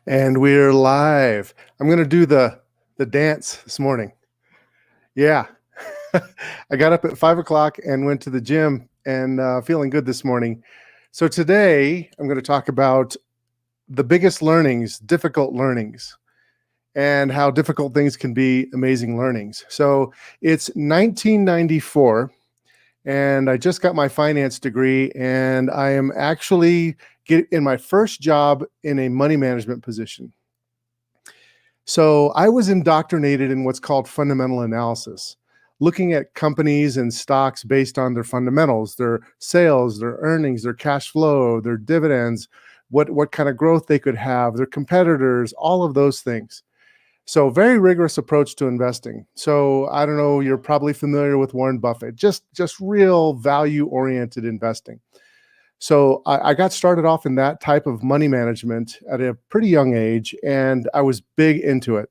And we're live. I'm gonna do the dance this morning. Yeah. I got up at 5 o'clock and went to the gym and feeling good this morning. So today I'm going to talk about the biggest learnings, difficult learnings, and how difficult things can be amazing learnings. So it's 1994 and I just got my finance degree, and I am actually in my first job in a money management position. So I was indoctrinated in what's called fundamental analysis, looking at companies and stocks based on their fundamentals, their sales, their earnings, their cash flow, their dividends, what kind of growth they could have, their competitors, all of those things. So very rigorous approach to investing. So I don't know, you're probably familiar with Warren Buffett, just real value oriented investing. So I got started off in that type of money management at a pretty young age, and I was big into it.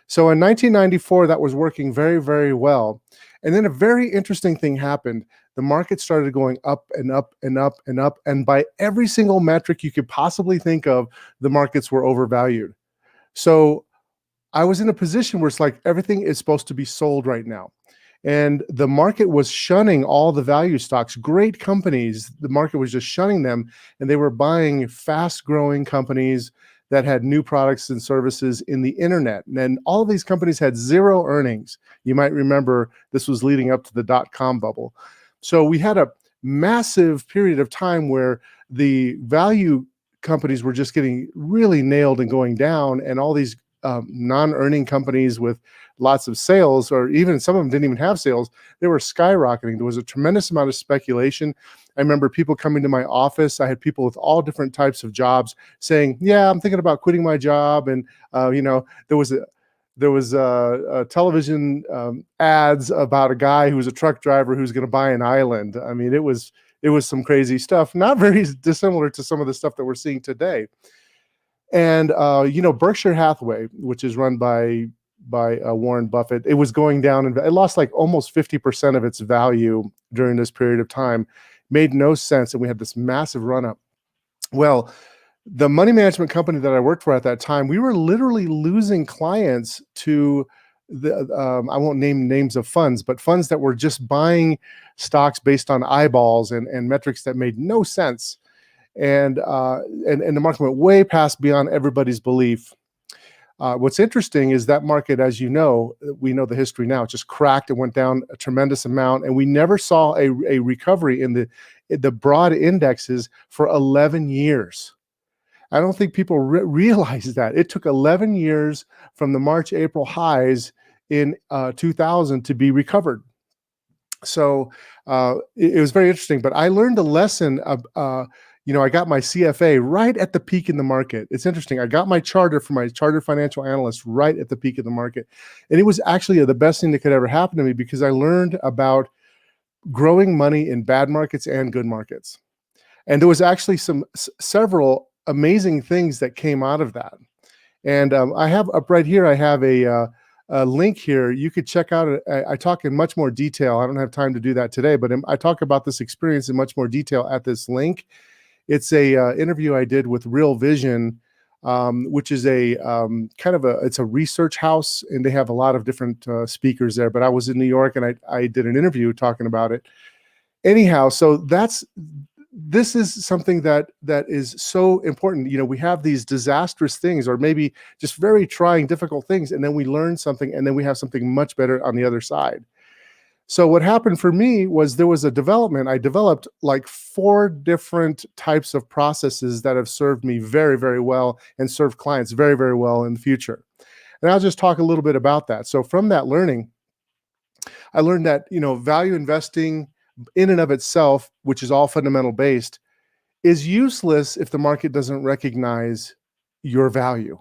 So in 1994, that was working very, very well. And then a very interesting thing happened. The market started going up and up and up and up. And by every single metric you could possibly think of, the markets were overvalued. So I was in a position where it's like everything is supposed to be sold right now. And the market was shunning all the value stocks, great companies. The market was just shunning them, and they were buying fast growing companies that had new products and services in the internet. And then all of these companies had zero earnings. You might remember this was leading up to the dot-com bubble. So we had a massive period of time where the value companies were just getting really nailed and going down, and all these non-earning companies with lots of sales, or even some of them didn't even have sales, they were skyrocketing. There was a tremendous amount of speculation. I remember people coming to my office. I had people with all different types of jobs saying, yeah, I'm thinking about quitting my job. And there was a television ads about a guy who was a truck driver who's going to buy an island. I mean, it was some crazy stuff, not very dissimilar to some of the stuff that we're seeing today. And Berkshire Hathaway, which is run by Warren Buffett, it was going down, and it lost like almost 50% of its value during this period of time. Made no sense, and we had this massive run up. Well, the money management company that I worked for at that time, we were literally losing clients to I won't name names of funds, but funds that were just buying stocks based on eyeballs and metrics that made no sense. And the market went way past beyond everybody's belief. What's interesting is that market, as you know, we know the history now, it just cracked and went down a tremendous amount, and we never saw a recovery in the broad indexes for 11 years. I don't think people realize that. It took 11 years from the March, April highs in 2000 to be recovered. So it was very interesting, but I learned a lesson of, I got my CFA right at the peak in the market. It's interesting. I got my charter for my chartered financial analyst right at the peak of the market. And it was actually the best thing that could ever happen to me, because I learned about growing money in bad markets and good markets. And there was actually several amazing things that came out of that. And I have up right here, I have a link here. You could check out. I talk in much more detail. I don't have time to do that today, but I talk about this experience in much more detail at this link. It's a interview I did with Real Vision, which is it's a research house, and they have a lot of different speakers there. But I was in New York, and I did an interview talking about it. Anyhow, so this is something that is so important. We have these disastrous things, or maybe just very trying, difficult things, and then we learn something, and then we have something much better on the other side. So what happened for me was there was a development. I developed like 4 different types of processes that have served me very, very well and serve clients very, very well in the future. And I'll just talk a little bit about that. So from that learning, I learned that, value investing in and of itself, which is all fundamental based, is useless if the market doesn't recognize your value.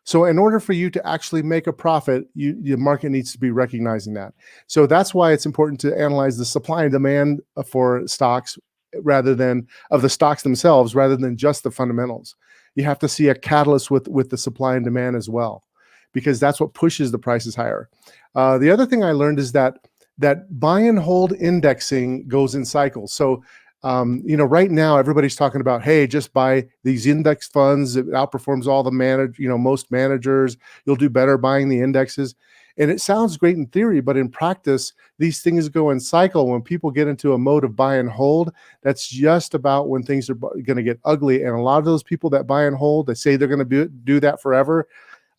So in order for you to actually make a profit, the market needs to be recognizing that. So that's why it's important to analyze the supply and demand for stocks of the stocks themselves, rather than just the fundamentals. You have to see a catalyst with the supply and demand as well, because that's what pushes the prices higher. The other thing I learned is that buy and hold indexing goes in cycles. So Right now everybody's talking about, hey, just buy these index funds. It outperforms all the most managers. You'll do better buying the indexes. And it sounds great in theory, but in practice, these things go in cycle. When people get into a mode of buy and hold, that's just about when things are going to get ugly. And a lot of those people that buy and hold, they say they're going to do that forever.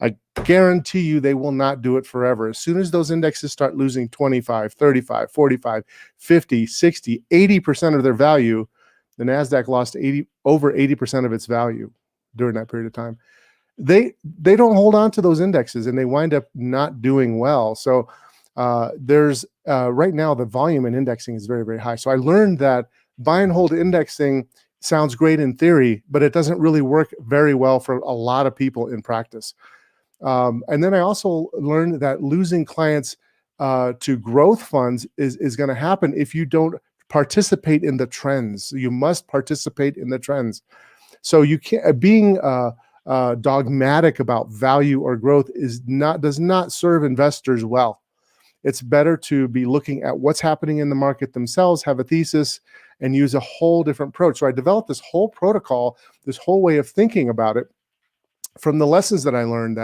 I guarantee you they will not do it forever. As soon as those indexes start losing 25, 35, 45, 50, 60, 80% of their value, the NASDAQ lost over 80% of its value during that period of time. They don't hold on to those indexes and they wind up not doing well. So there's right now the volume in indexing is very, very high. So I learned that buy and hold indexing sounds great in theory, but it doesn't really work very well for a lot of people in practice. And then I also learned that losing clients to growth funds is going to happen if you don't participate in the trends. You must participate in the trends. So you can't being dogmatic about value or growth does not serve investors well. It's better to be looking at what's happening in the market themselves, have a thesis, and use a whole different approach. So I developed this whole protocol, this whole way of thinking about it from the lessons that I learned,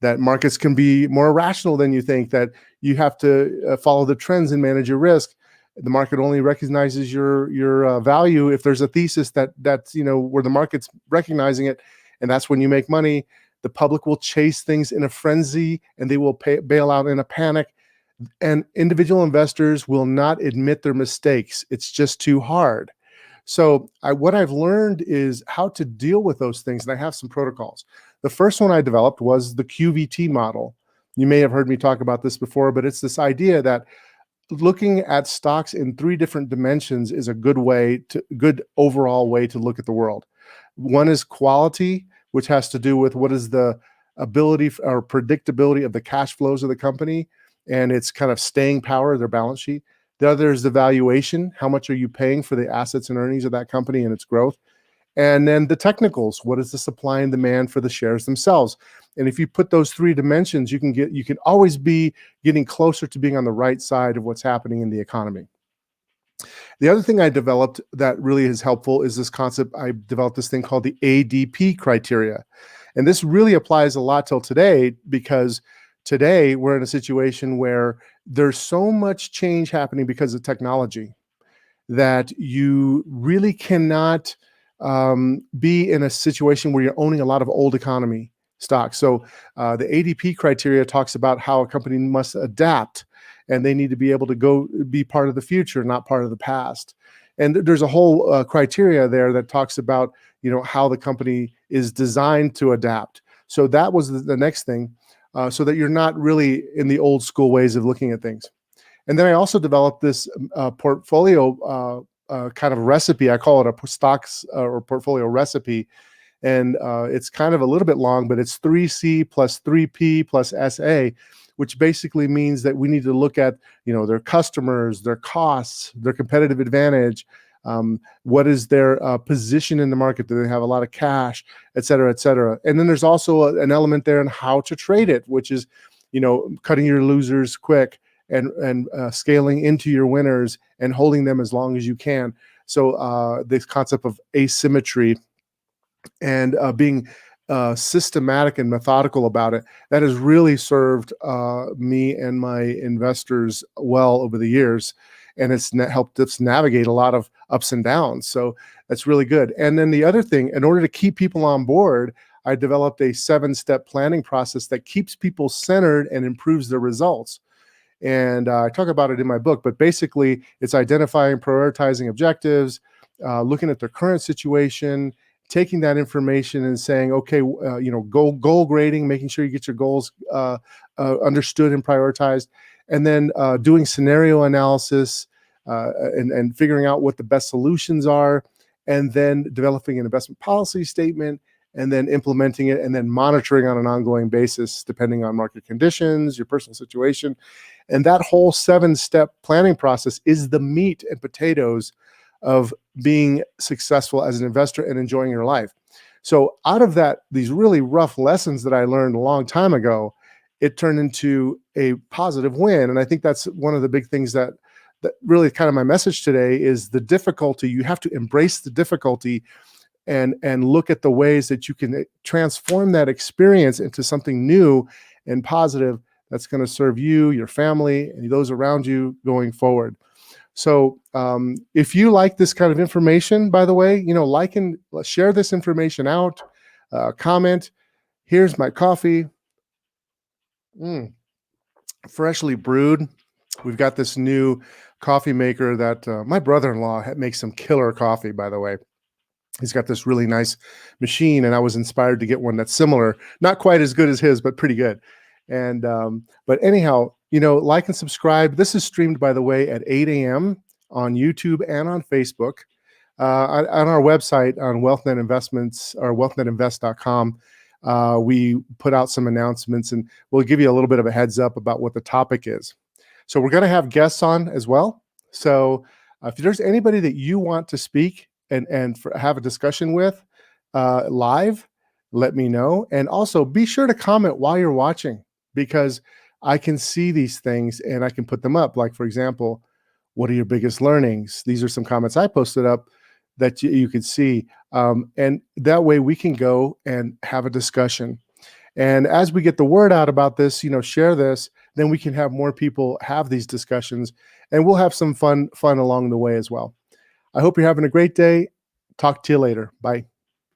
that markets can be more rational than you think, that you have to follow the trends and manage your risk. The market only recognizes your value if there's a thesis that's where the market's recognizing it, and that's when you make money. The public will chase things in a frenzy and they will bail out in a panic, and individual investors will not admit their mistakes. It's just too hard. So what I've learned is how to deal with those things, and I have some protocols. The first one I developed was the QVT model. You may have heard me talk about this before, but it's this idea that looking at stocks in 3 different dimensions is a good overall way to look at the world. One is quality, which has to do with what is the ability or predictability of the cash flows of the company and its kind of staying power, their balance sheet. The other is the valuation. How much are you paying for the assets and earnings of that company and its growth? And then the technicals. What is the supply and demand for the shares themselves? And if you put those 3 dimensions, you can always be getting closer to being on the right side of what's happening in the economy. The other thing I developed that really is helpful is this concept. I developed this thing called the ADP criteria. And this really applies a lot till today, because today we're in a situation where there's so much change happening because of technology that you really cannot be in a situation where you're owning a lot of old economy stocks. So the ADP criteria talks about how a company must adapt, and they need to be able to go be part of the future, not part of the past. And there's a whole criteria there that talks about how the company is designed to adapt. So that was the next thing, so that you're not really in the old school ways of looking at things. And then I also developed this portfolio kind of recipe. I call it a stocks or portfolio recipe. And it's kind of a little bit long, but it's 3C plus 3P plus SA, which basically means that we need to look at their customers, their costs, their competitive advantage, what is their position in the market? Do they have a lot of cash, et cetera, et cetera? And then there's also an element there in how to trade it, which is cutting your losers quick and scaling into your winners and holding them as long as you can. So this concept of asymmetry and being systematic and methodical about it, that has really served me and my investors well over the years, and it's helped us navigate a lot of ups and downs. So that's really good. And then the other thing, in order to keep people on board, I developed a 7-step planning process that keeps people centered and improves their results. And I talk about it in my book, but basically it's identifying, prioritizing objectives, looking at their current situation, taking that information and saying, okay, goal grading, making sure you get your goals understood and prioritized, and then doing scenario analysis and figuring out what the best solutions are, and then developing an investment policy statement, and then implementing it, and then monitoring on an ongoing basis, depending on market conditions, your personal situation. And that whole 7-step planning process is the meat and potatoes of being successful as an investor and enjoying your life. So out of that, these really rough lessons that I learned a long time ago, it turned into a positive win. And I think that's one of the big things that really kind of my message today is the difficulty. You have to embrace the difficulty and look at the ways that you can transform that experience into something new and positive that's going to serve you, your family, and those around you going forward. So if you like this kind of information, by the way, like and share this information out, comment. Here's my coffee, freshly brewed. We've got this new coffee maker that my brother-in-law makes some killer coffee, by the way. He's got this really nice machine, and I was inspired to get one that's similar, not quite as good as his, but pretty good. And but anyhow, like and subscribe. This is streamed, by the way, at 8 a.m. on YouTube and on Facebook. On our website on WealthNet Investments or wealthnetinvest.com, we put out some announcements, and we'll give you a little bit of a heads up about what the topic is. So we're going to have guests on as well. So if there's anybody that you want to speak and have a discussion with live, let me know. And also be sure to comment while you're watching, because I can see these things and I can put them up. Like, for example, what are your biggest learnings? These are some comments I posted up that you could see. And that way we can go and have a discussion. And as we get the word out about this, share this, then we can have more people have these discussions, and we'll have some fun along the way as well. I hope you're having a great day. Talk to you later. Bye.